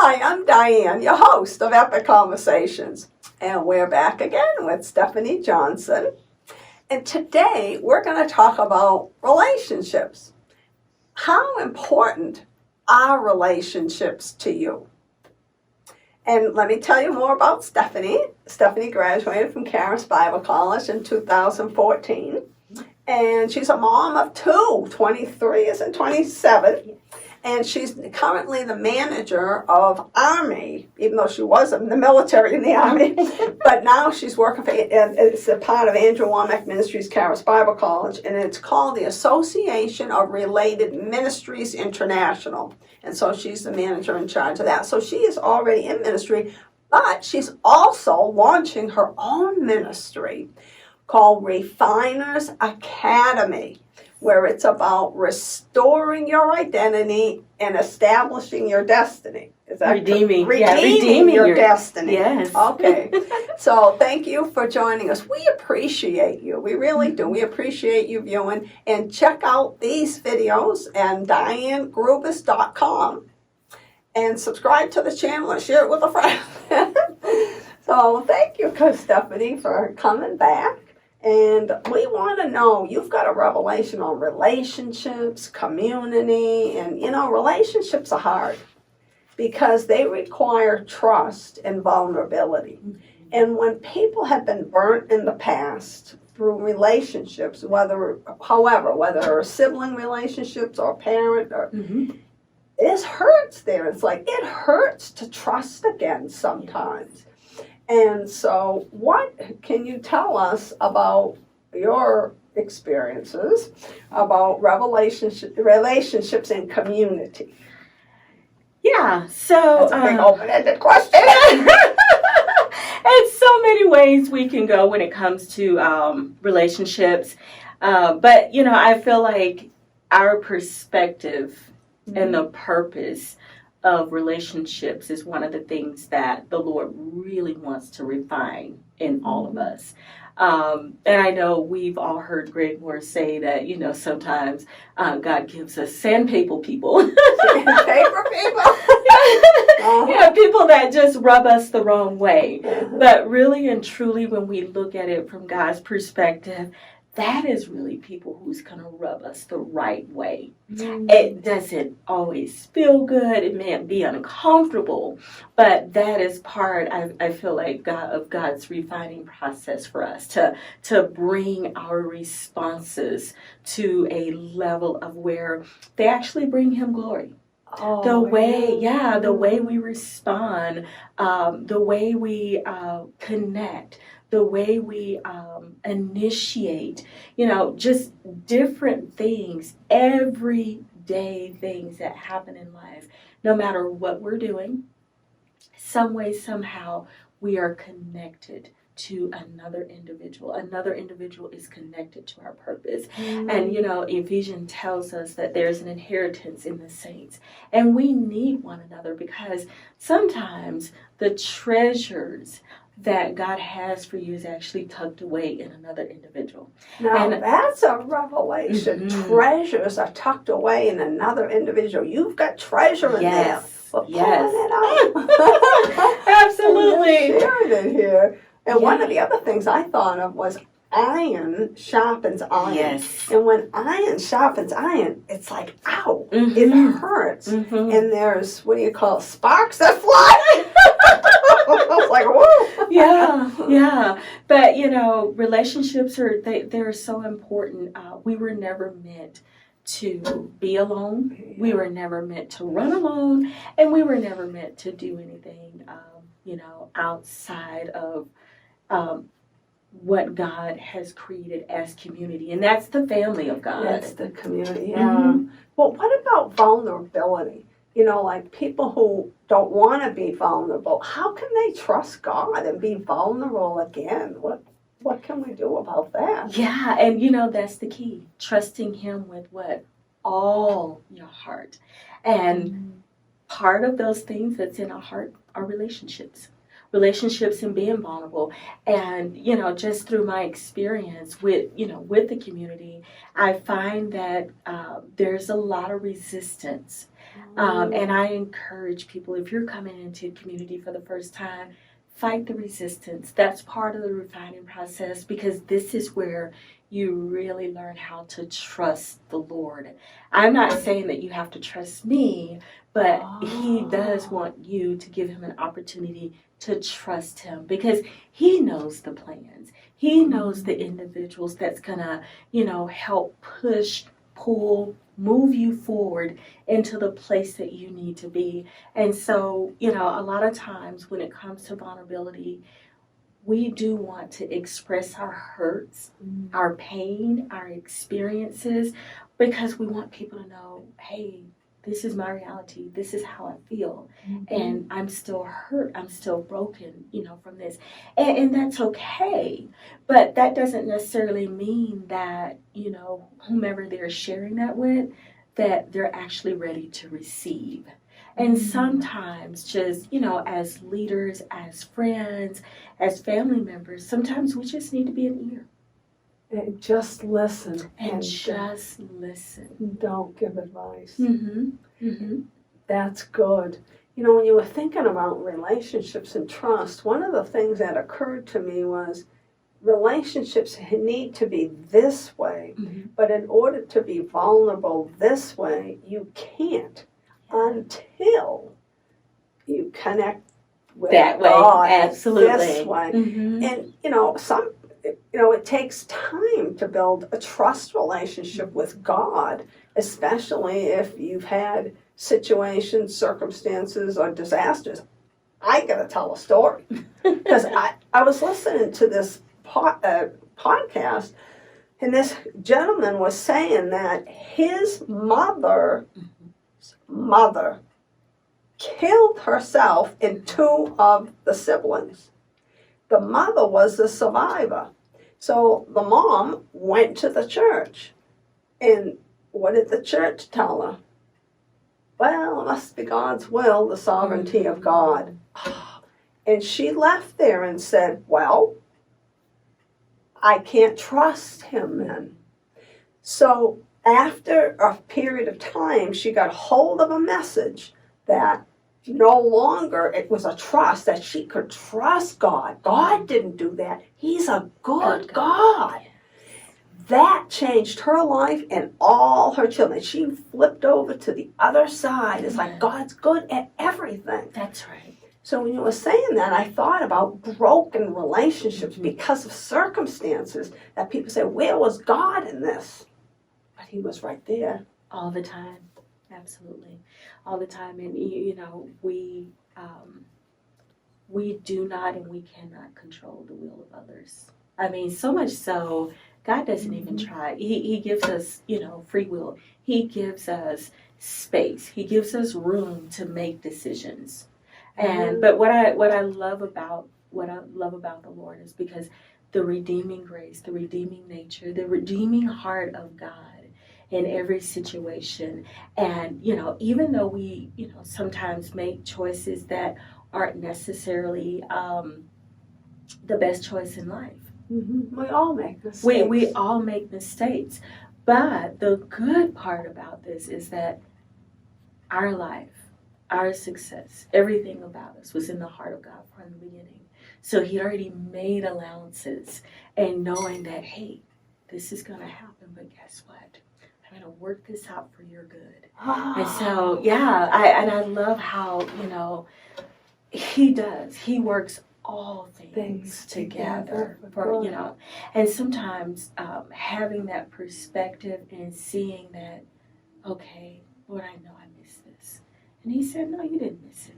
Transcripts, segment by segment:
Hi, I'm Diane, your host of Epic Conversations, and we're back again with Stephanie Johnson. And today we're going to talk about relationships. How important are relationships to you? And let me tell you more about Stephanie. Stephanie graduated from A.R.M.I Bible College in 2014. And she's a mom of two, 23 and 27. And she's currently the manager of A.R.M.I, even though she was in the military in the Army. But now she's working for, and it's a part of Andrew Womack Ministries, A.R.M.I Bible College, and it's called the Association of Related Ministries International. And so she's the manager in charge of that. So she is already in ministry, but she's also launching her own ministry called Refiners Academy, where it's about restoring your identity and establishing your destiny. Is that redeeming your destiny? Yes. Okay. So thank you for joining us. We appreciate you. We really do. We appreciate you viewing. And check out these videos at DianeGrubis.com and subscribe to the channel and share it with a friend. So thank you, Stephanie, for coming back. And we want to know, you've got a revelation on relationships, community, and relationships are hard because they require trust and vulnerability. And when people have been burnt in the past through relationships, whether sibling relationships or parent, or it hurts there. It's like it hurts to trust again sometimes. And so what can you tell us about your experiences about relationships and community? Yeah, so that's a big open-ended question. It's so many ways we can go when it comes to relationships. But, I feel like our perspective and the purpose of relationships is one of the things that the Lord really wants to refine in all of us. And I know we've all heard Greg Moore say that, sometimes God gives us sandpaper people. Sandpaper people? People that just rub us the wrong way. But really and truly, when we look at it from God's perspective, that is really people who's going to rub us the right way. It doesn't always feel good. It may be uncomfortable, but that is part, I feel like, of God's refining process for us to bring our responses to a level of where they actually bring Him glory. The way we respond, the way we connect, the way we initiate, just different things, everyday things that happen in life, no matter what we're doing, some way, somehow, we are connected to another individual. Another individual is connected to our purpose. And, Ephesians tells us that there's an inheritance in the saints. And we need one another because sometimes the treasures that God has for you is actually tucked away in another individual. Now, that's a revelation. Treasures are tucked away in another individual. You've got treasure in there. We're pulling it out. Absolutely. You're sharing it here. And one of the other things I thought of was iron sharpens iron. Yes. And when iron sharpens iron, it's like, ow, it hurts. And there's, sparks that fly. I was like, whoa. Yeah. But, relationships they're so important. We were never meant to be alone. We were never meant to run alone. And we were never meant to do anything, outside of what God has created as community. And that's the family of God. That's the community, yeah. Well, what about vulnerability? Like people who don't want to be vulnerable, how can they trust God and be vulnerable again? What can we do about that? Yeah, and that's the key. Trusting Him with what? All your heart. And part of those things that's in our heart are relationships. relationships and being vulnerable. And, just through my experience with the community, I find that there's a lot of resistance. And I encourage people, if you're coming into community for the first time, fight the resistance. That's part of the refining process, because this is where you really learn how to trust the Lord. I'm not saying that you have to trust me, but He does want you to give Him an opportunity to trust Him, because He knows the plans. He knows the individuals that's gonna, help push, pull, move you forward into the place that you need to be. And so, a lot of times when it comes to vulnerability, we do want to express our hurts, our pain, our experiences, because we want people to know, hey, this is my reality. This is how I feel. And I'm still hurt. I'm still broken, from this. And that's okay. But that doesn't necessarily mean that, whomever they're sharing that with, that they're actually ready to receive. And sometimes just, as leaders, as friends, as family members, sometimes we just need to be an ear. And just listen. And just listen. Don't give advice. That's good. When you were thinking about relationships and trust, one of the things that occurred to me was relationships need to be this way, but in order to be vulnerable this way, you can't until you connect with that way, God absolutely. This way. And it takes time to build a trust relationship with God, especially if you've had situations, circumstances, or disasters. I gotta tell a story, because I was listening to this podcast, and this gentleman was saying that his mother killed herself and two of the siblings. The mother was the survivor. So the mom went to the church. And what did the church tell her? Well, it must be God's will, the sovereignty of God. And she left there and said, well, I can't trust him then. So after a period of time, she got hold of a message that no longer it was a trust, that she could trust God. God didn't do that. He's a good God. That changed her life and all her children. She flipped over to the other side. It's like God's good at everything. That's right. So when you were saying that, I thought about broken relationships because of circumstances that people say, where was God in this? But He was right there. All the time. Absolutely. All the time. And, we do not and we cannot control the will of others. I mean, so much so, God doesn't even try. He gives us, free will. He gives us space. He gives us room to make decisions. But what I love about the Lord is because the redeeming grace, the redeeming nature, the redeeming heart of God in every situation. And, even though we, sometimes make choices that aren't necessarily the best choice in life. We all make mistakes. We all make mistakes. But the good part about this is that our life, our success, everything about us was in the heart of God from the beginning. So He already made allowances, and knowing that, hey, this is going to happen, but guess what? I'm going to work this out for your good. And so, I love how, He does. He works all things together for, and sometimes having that perspective and seeing that, okay, Lord, I know I missed this. And He said, no, you didn't miss it.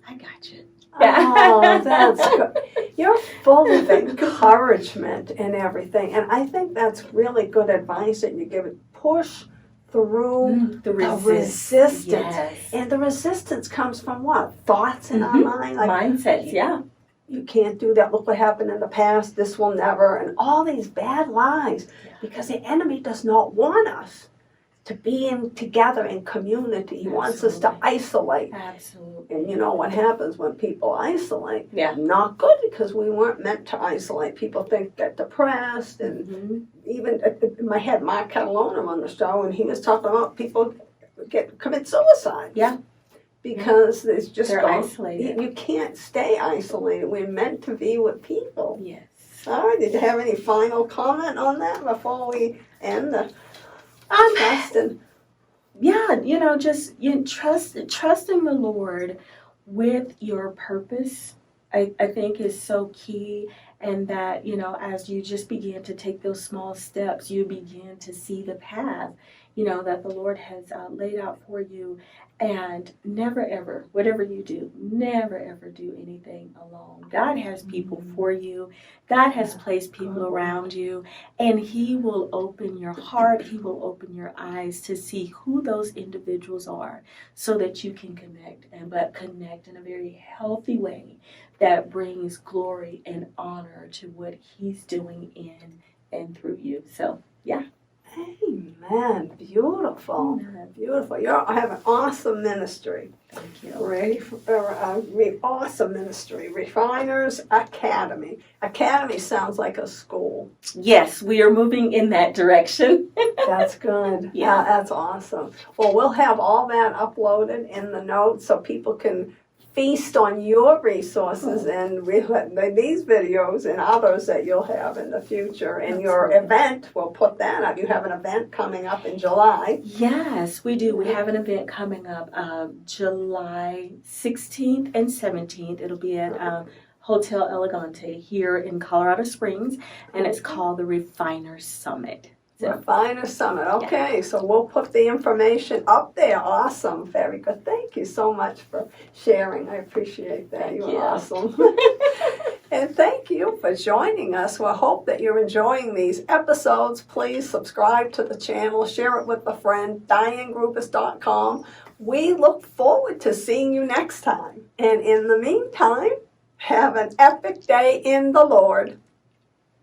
I got you. Oh, that's good. You're full of encouragement and everything. And I think that's really good advice that you give it. Push through the resistance. Yes. And the resistance comes from what? Thoughts in our mind? Like, mindsets, You can't do that. Look what happened in the past. This will never. And all these bad lies. Because the enemy does not want us to being together in community. He wants us to Absolutely. isolate. Absolutely. And you know what happens when people isolate? Yeah. Not good, because we weren't meant to isolate. People get depressed, and Mhm. even in my head, Mark Catalona on the show, and he was talking about people commit suicide. Yeah. Because it's just They're gone. isolated. You can't stay isolated. We're meant to be with people. Yes. All right. Did you have any final comment on that before we end the trust and Yeah, just trusting the Lord with your purpose, I think is so key. And that, as you just begin to take those small steps, you begin to see the path, that the Lord has laid out for you. And never ever, whatever you do, never ever do anything alone. God has people for you. God has placed people around you. And He will open your heart. He will open your eyes to see who those individuals are, so that you can but connect in a very healthy way that brings glory and honor to what He's doing in and through you. So, yeah. Amen. Beautiful. Beautiful. You have an awesome ministry. Thank you. Awesome ministry. Refiners Academy. Academy sounds like a school. Yes, we are moving in that direction. That's good. Yeah. That's awesome. Well, we'll have all that uploaded in the notes so people can feast on your resources and these videos and others that you'll have in the future. And your event, we'll put that up. You have an event coming up in July. Yes, we do. We have an event coming up July 16th and 17th. It'll be at Hotel Elegante here in Colorado Springs, and it's called the Refiners Summit. Refiner Summit. Okay, so we'll put the information up there. Awesome. Very good. Thank you so much for sharing. I appreciate that. Thank You're you. awesome. And thank you for joining us. We hope that you're enjoying these episodes. Please subscribe to the channel. Share it with a friend. DianeGrubus.com. We look forward to seeing you next time. And in the meantime, have an epic day in the Lord.